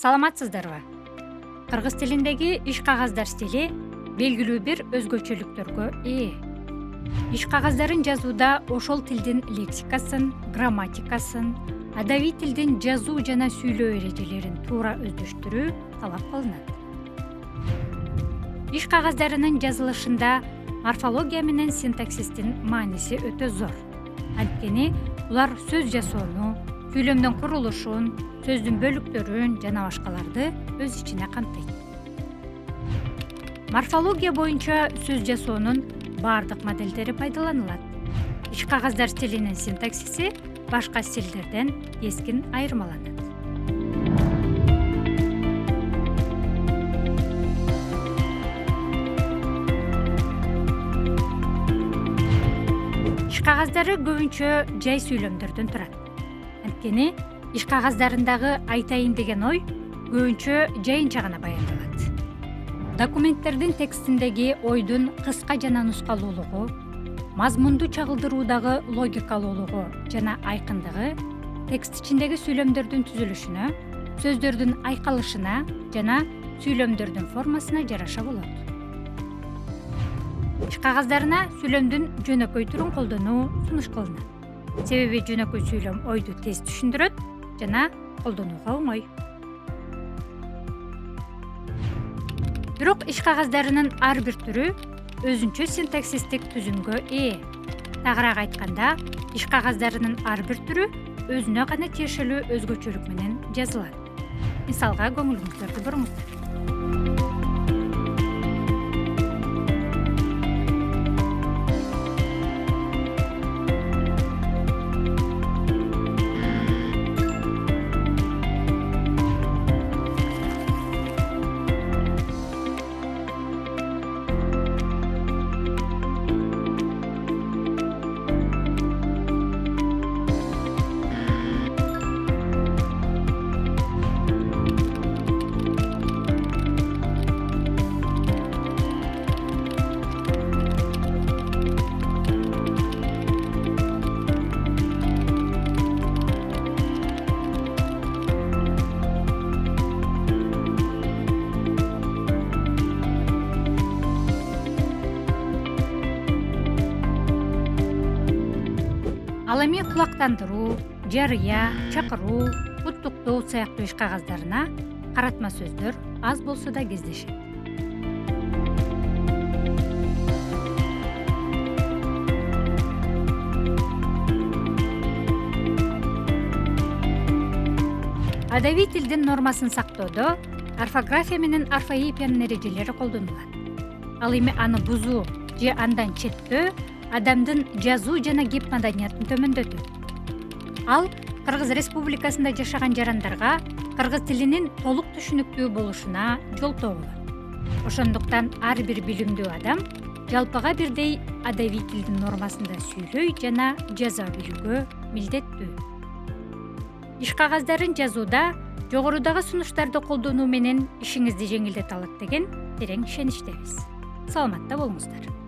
Саламатсыздарбы? Кыргыз тилиндеги иш кагаздар стили белгилүү бир өзгөчөлүктөргө ээ. Иш кагаздарын жазууда ошол тилдин лексикасын, грамматикасын, адабий тилдин жазуу жана сүйлөө эрежелерин туура өздөштүрүү талап кылынат. Иш кагаздарынын жазылышында морфология менен синтаксистин мааниси өтө зор. Анткени булар сөз жасоону, сүйлөмдүн курулушун, сөздүн бөлүктөрүн жана башкаларды өз ичине камтыйт. Морфология боюнча сөз жасоонун баардык моделдери пайдаланылат. Иш кагаздар стилинин синтаксиси башка стилдерден кескин айырмаланат. Иш кагаздары көбүнчө жай сүйлөмдөрдөн турат. Анткени иш кагаздарындагы айтайын деген ой көбүнчө жайынча гана баяндалат. Документтердин текстиндеги ойдун кыска жана нускалуулугу, мазмунду чагылдыруудагы логикалуулугу жана айкындыгы текст ичиндеги сүйлөмдөрдүн түзүлүшүнө, сөздөрдүн айкалышына жана сүйлөмдөрдүн формасына жараша болот. Иш кагаздарына сүйлөмдүн жөнөкөй түрүн колдонуу сунуш кылынат. Себеби жөнөкөй сүйлөм ойду тез түшүндүрөт жана колдонууга оңой. Бирок иш кагаздарынын ар бир түрү өзүнчө синтаксистик түзүмгө ээ. Тагыраак айтканда, иш кагаздарынын ар бир түрү өзүнө гана тиешелүү өзгөчөлүк менен жазылат. Мисалга көңүлүңүздөрдү буруңуздар. Ал эми кулактандыруу, жарыя, чакыруу, куттуктоо сыяктуу иш кагаздарына каратма сөздөр аз болсо да кездешет. Адабий тилдин нормасын сактоодо орфография менен орфоэпиянын эрежелери колдонулат. Ал эми аны бузуу же андан четтөө адамдын жазуу жана кеп маданиятын төмөндөтөт. Ал Кыргыз Республикасында жашаган жарандарга кыргыз тилинин толук түшүнүктүү болушуна жолтоо болот. Ошондуктан ар бир билимдүү адам жалпыга бирдей адабий тилдин нормасында сүйлөй жана жаза билүүгө милдеттүү. Иш кагаздарын жазууда жогорудагы сунуштарды колдонуу менен ишиңизди жеңилдете алат деген терең ишеничтебиз. Саламатта болуңуздар.